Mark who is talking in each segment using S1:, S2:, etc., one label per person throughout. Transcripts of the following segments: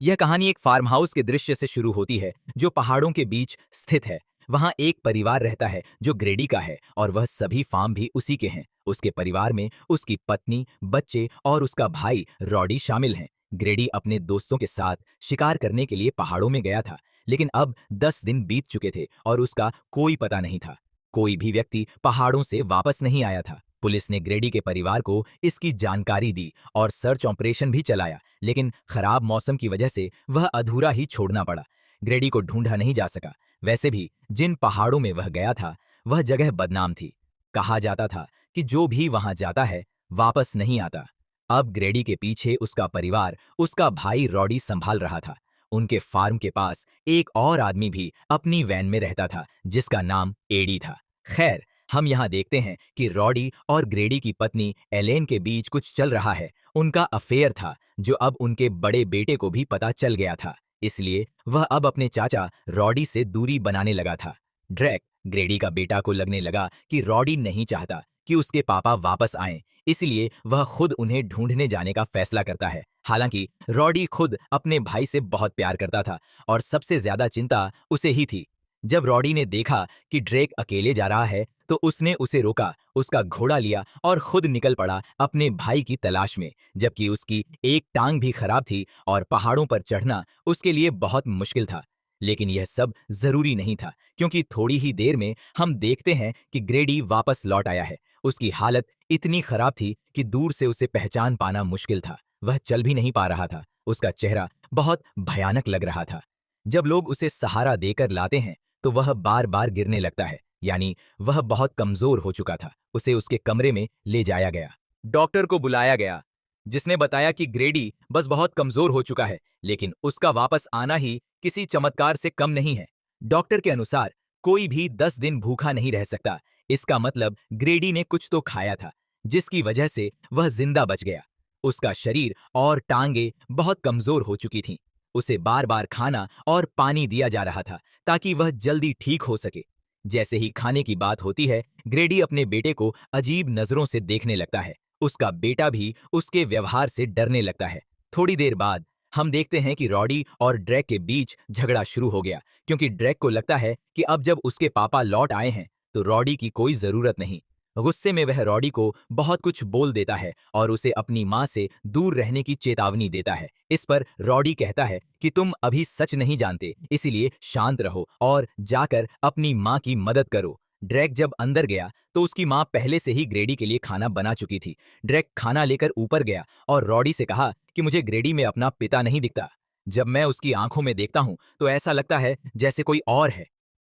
S1: यह कहानी एक फार्म हाउस के दृश्य से शुरू होती है जो पहाड़ों के बीच स्थित है। वहां एक परिवार रहता है जो ग्रेडी का है और वह सभी फार्म भी उसी के हैं। उसके परिवार में उसकी पत्नी, बच्चे और उसका भाई रॉडी शामिल हैं। ग्रेडी अपने दोस्तों के साथ शिकार करने के लिए पहाड़ों में गया था, लेकिन अब 10 दिन बीत चुके थे और उसका कोई पता नहीं था। कोई भी व्यक्ति पहाड़ों से वापस नहीं आया था। पुलिस ने ग्रेडी के परिवार को इसकी जानकारी दी और सर्च ऑपरेशन भी चलाया, लेकिन खराब मौसम की वजह से वह अधूरा ही छोड़ना पड़ा। ग्रेडी को ढूंढा नहीं जा सका। वैसे भी जिन पहाड़ों में वह गया था वह जगह बदनाम थी। कहा जाता था कि जो भी वहां जाता है वापस नहीं आता। अब ग्रेडी के पीछे उसका परिवार, उसका भाई रॉडी संभाल रहा था। उनके फार्म के पास एक और आदमी भी अपनी वैन में रहता था जिसका नाम एडी था। खैर, हम यहाँ देखते हैं कि रॉडी और ग्रेडी की पत्नी एलेन के बीच कुछ चल रहा है। उनका अफेयर था जो अब उनके बड़े बेटे को भी पता चल गया था। इसलिए वह अब अपने चाचा रॉडी से दूरी बनाने लगा था। ड्रैक, ग्रेडी का बेटा, को लगने लगा कि रॉडी नहीं चाहता कि उसके पापा वापस आएं, इसलिए वह खुद उन्हें ढूंढने जाने का फैसला करता है। हालांकि रॉडी खुद अपने भाई से बहुत प्यार करता था और सबसे ज्यादा चिंता उसे ही थी। जब रॉडी ने देखा कि ड्रेक अकेले जा रहा है तो उसने उसे रोका, उसका घोड़ा लिया और खुद निकल पड़ा अपने भाई की तलाश में। जबकि उसकी एक टांग भी खराब थी और पहाड़ों पर चढ़ना उसके लिए बहुत मुश्किल था। लेकिन यह सब जरूरी नहीं था, क्योंकि थोड़ी ही देर में हम देखते हैं कि ग्रेडी वापस लौट आया है। उसकी हालत इतनी खराब थी कि दूर से उसे पहचान पाना मुश्किल था। वह चल भी नहीं पा रहा था। उसका चेहरा बहुत भयानक लग रहा था। जब लोग उसे सहारा देकर लाते हैं तो वह बार बार गिरने लगता है, यानी वह बहुत कमजोर हो चुका था। उसे उसके कमरे में ले जाया गया। डॉक्टर को बुलाया गया, जिसने बताया कि ग्रेडी बस बहुत कमजोर हो चुका है, लेकिन उसका वापस आना ही किसी चमत्कार से कम नहीं है। डॉक्टर के अनुसार कोई भी 10 दिन भूखा नहीं रह सकता। इसका मतलब ग्रेडी ने कुछ तो खाया था, जिसकी वजह से वह जिंदा बच गया। उसका शरीर और टांगे बहुत कमजोर हो चुकी थीं। उसे बार बार खाना और पानी दिया जा रहा था ताकि वह जल्दी ठीक हो सके। जैसे ही खाने की बात होती है, ग्रेडी अपने बेटे को अजीब नजरों से देखने लगता है। उसका बेटा भी उसके व्यवहार से डरने लगता है। थोड़ी देर बाद हम देखते हैं कि रॉडी और ड्रैक के बीच झगड़ा शुरू हो गया, क्योंकि ड्रैक को लगता है कि अब जब उसके पापा लौट आए हैं तो रॉडी की कोई जरूरत नहीं। गुस्से में वह रॉडी को बहुत कुछ बोल देता है और उसे अपनी माँ से दूर रहने की चेतावनी देता है। इस पर रॉडी कहता है कि तुम अभी सच नहीं जानते, इसीलिए शांत रहो और जाकर अपनी माँ की मदद करो। ड्रैक जब अंदर गया तो उसकी माँ पहले से ही ग्रेडी के लिए खाना बना चुकी थी। ड्रैक खाना लेकर ऊपर गया और रॉडी से कहा कि मुझे ग्रेडी में अपना पिता नहीं दिखता। जब मैं उसकी आंखों में देखता हूं तो ऐसा लगता है जैसे कोई और है।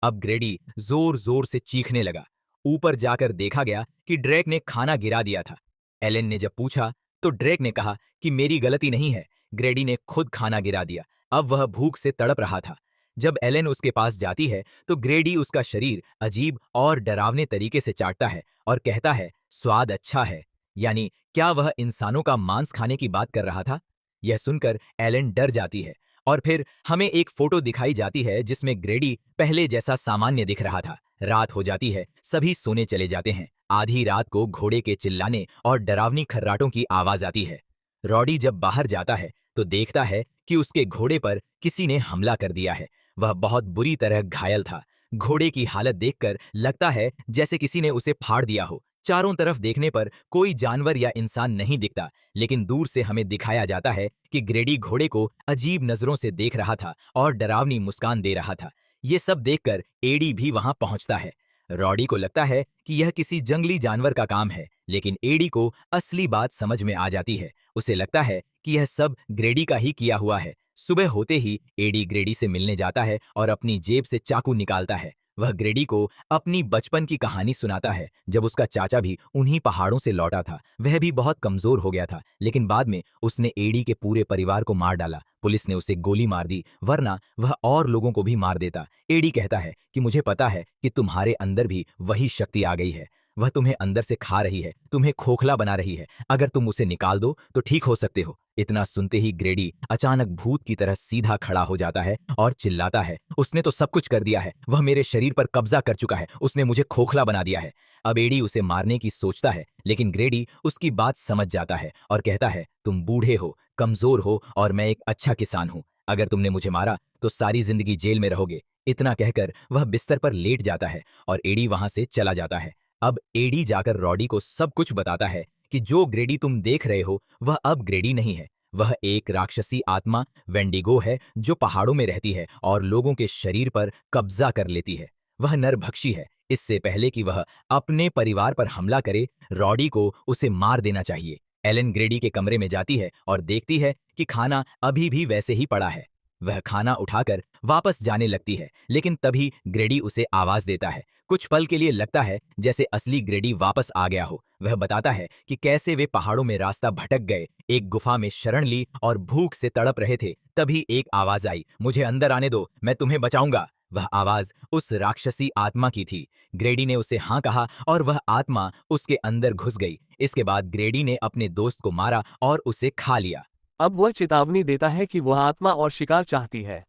S1: अब ग्रेडी जोर जोर से चीखने लगा। ऊपर जाकर देखा गया कि ड्रैक ने खाना गिरा दिया था। एलेन ने जब पूछा तो ड्रैक ने कहा कि मेरी गलती नहीं है, ग्रेडी ने खुद खाना गिरा दिया। अब वह भूख से तड़प रहा था। जब एलेन उसके पास जाती है तो ग्रेडी उसका शरीर अजीब और डरावने तरीके से चाटता है और कहता है, स्वाद अच्छा है। यानी क्या वह इंसानों का मांस खाने की बात कर रहा था? यह सुनकर एलेन डर जाती है और फिर हमें एक फोटो दिखाई जाती है जिसमें ग्रेडी पहले जैसा सामान्य दिख रहा था। रात हो जाती है, सभी सोने चले जाते हैं। आधी रात को घोड़े के चिल्लाने और डरावनी खर्राटों की आवाज आती है। रॉडी जब बाहर जाता है तो देखता है कि उसके घोड़े पर किसी ने हमला कर दिया है। वह बहुत बुरी तरह घायल था। घोड़े की हालत देखकर लगता है जैसे किसी ने उसे फाड़ दिया हो। चारों तरफ देखने पर कोई जानवर या इंसान नहीं दिखता, लेकिन दूर से हमें दिखाया जाता है कि ग्रेडी घोड़े को अजीब नजरों से देख रहा था और डरावनी मुस्कान दे रहा था। ये सब देखकर एडी भी वहां पहुंचता है। रॉडी को लगता है कि यह किसी जंगली जानवर का काम है, लेकिन एडी को असली बात समझ में आ जाती है। उसे लगता है कि यह सब ग्रेडी का ही किया हुआ है। सुबह होते ही एडी ग्रेडी से मिलने जाता है और अपनी जेब से चाकू निकालता है। वह ग्रेडी को अपनी बचपन की कहानी सुनाता है, जब उसका चाचा भी उन्हीं पहाड़ों से लौटा था। वह भी बहुत कमजोर हो गया था, लेकिन बाद में उसने एडी के पूरे परिवार को मार डाला। पुलिस ने उसे गोली मार दी, वरना वह और लोगों को भी मार देता। एडी कहता है कि मुझे पता है कि तुम्हारे अंदर भी वही शक्ति आ गई है। वह तुम्हें अंदर से खा रही है, तुम्हें खोखला बना रही है। अगर तुम उसे निकाल दो तो ठीक हो सकते हो। इतना सुनते ही ग्रेडी अचानक भूत की तरह सीधा खड़ा हो जाता है और चिल्लाता है, उसने तो सब कुछ कर दिया है। वह मेरे शरीर पर कब्जा कर चुका है। उसने मुझे खोखला बना दिया है। अब एडी उसे मारने की सोचता है, लेकिन ग्रेडी उसकी बात समझ जाता है और कहता है, तुम बूढ़े हो, कमजोर हो और मैं एक अच्छा किसान हूं। अगर तुमने मुझे मारा तो सारी जिंदगी जेल में रहोगे। इतना कहकर वह बिस्तर पर लेट जाता है और एडी वहां से चला जाता है। अब एडी जाकर रॉडी को सब कुछ बताता है कि जो ग्रेडी तुम देख रहे हो वह अब ग्रेडी नहीं है। वह एक राक्षसी आत्मा वेंडिगो है जो पहाड़ों में रहती है और लोगों के शरीर पर कब्जा कर लेती है। वह नरभक्षी है। इससे पहले कि वह अपने परिवार पर हमला करे, रॉडी को उसे मार देना चाहिए। एलेन ग्रेडी के कमरे में जाती है और देखती है कि खाना अभी भी वैसे ही पड़ा है। वह खाना उठाकर वापस जाने लगती है, लेकिन तभी ग्रेडी उसे आवाज देता है। कुछ पल के लिए लगता है जैसे असली ग्रेडी वापस आ गया हो। वह बताता है कि कैसे वे पहाड़ों में रास्ता भटक गए, एक गुफा में शरण ली और भूख से तड़प रहे थे। तभी एक आवाज आई, मुझे अंदर आने दो, मैं तुम्हें बचाऊंगा। वह आवाज उस राक्षसी आत्मा की थी। ग्रेडी ने उसे हाँ कहा और वह आत्मा उसके अंदर घुस गई। इसके बाद ग्रेडी ने अपने दोस्त को मारा और उसे खा लिया।
S2: अब वह चेतावनी देता है कि वह आत्मा और शिकार चाहती है।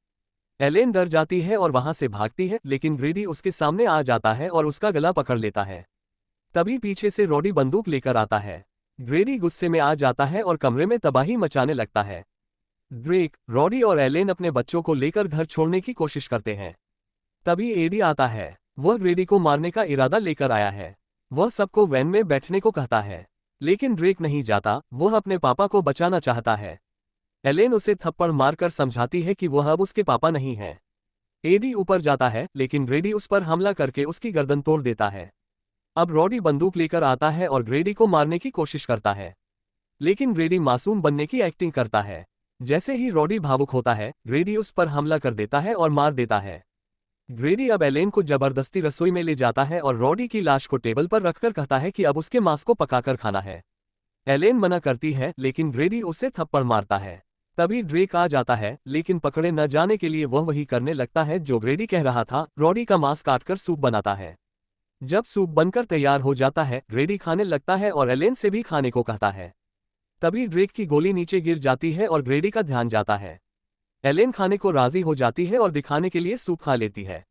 S2: एलेन डर जाती है और वहां से भागती है, लेकिन ग्रेडी उसके सामने आ जाता है और उसका गला पकड़ लेता है। तभी पीछे से रॉडी बंदूक लेकर आता है। ग्रेडी गुस्से में आ जाता है और कमरे में तबाही मचाने लगता है। ड्रेक, रॉडी और एलेन अपने बच्चों को लेकर घर छोड़ने की कोशिश करते हैं। तभी एडी आता है। वह ग्रेडी को मारने का इरादा लेकर आया है। वह सबको वैन में बैठने को कहता है, लेकिन ड्रेक नहीं जाता। वह अपने पापा को बचाना चाहता है। एलेन उसे थप्पड़ मारकर समझाती है कि वह अब उसके पापा नहीं है। एडी ऊपर जाता है, लेकिन ग्रेडी उस पर हमला करके उसकी गर्दन तोड़ देता है। अब रॉडी बंदूक लेकर आता है और ग्रेडी को मारने की कोशिश करता है, लेकिन ग्रेडी मासूम बनने की एक्टिंग करता है। जैसे ही रॉडी भावुक होता है, ग्रेडी उस पर हमला कर देता है और मार देता है। ग्रेडी अब एलेन को जबरदस्ती रसोई में ले जाता है और रॉडी की लाश को टेबल पर रखकर कहता है कि अब उसके मांस को पकाकर खाना है। एलेन मना करती है, लेकिन ग्रेडी उसे थप्पड़ मारता है। तभी ड्रेक आ जाता है, लेकिन पकड़े न जाने के लिए वह वही करने लगता है जो ग्रेडी कह रहा था। रॉडी का मांस काटकर सूप बनाता है। जब सूप बनकर तैयार हो जाता है, ग्रेडी खाने लगता है और एलेन से भी खाने को कहता है। तभी ड्रेक की गोली नीचे गिर जाती है और ग्रेडी का ध्यान जाता है। एलेन खाने को राजी हो जाती है और दिखाने के लिए सूप खा लेती है।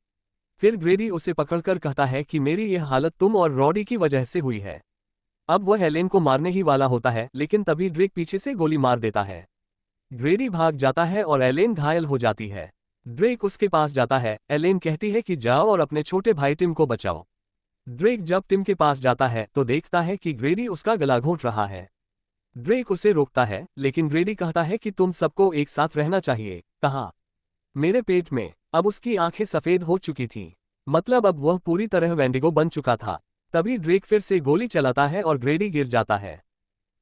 S2: फिर ग्रेडी उसे पकड़कर कहता है कि मेरी यह हालत तुम और रॉडी की वजह से हुई है। अब वह एलेन को मारने ही वाला होता है, लेकिन तभी ड्रेक पीछे से गोली मार देता है। ग्रेडी भाग जाता है और एलेन घायल हो जाती है। ड्रेक उसके पास जाता है। एलेन कहती है कि जाओ और अपने छोटे भाई टिम को बचाओ। ड्रेक जब टिम के पास जाता है तो देखता है कि ग्रेडी उसका गला घोंट रहा है। ड्रेक उसे रोकता है, लेकिन ग्रेडी कहता है कि तुम सबको एक साथ रहना चाहिए। कहा, मेरे पेट में। अब उसकी आंखें सफेद हो चुकी थीं। मतलब अब वह पूरी तरह वेंडिगो बन चुका था। तभी ड्रेक फिर से गोली चलाता है और ग्रेडी गिर जाता है।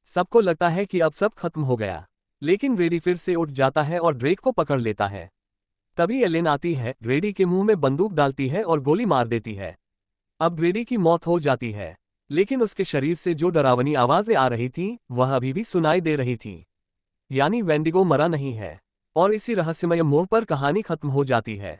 S2: सबको लगता है कि अब सब खत्म हो गया, लेकिन ग्रेडी फिर से उठ जाता है और ड्रेक को पकड़ लेता है। तभी एलेन आती है, ग्रेडी के मुंह में बंदूक डालती है और गोली मार देती है। अब ग्रेडी की मौत हो जाती है, लेकिन उसके शरीर से जो डरावनी आवाजें आ रही थीं, वह अभी भी सुनाई दे रही थीं। यानी वेंडिगो मरा नहीं है। और इसी रहस्यमय मोड़ पर कहानी खत्म हो जाती है।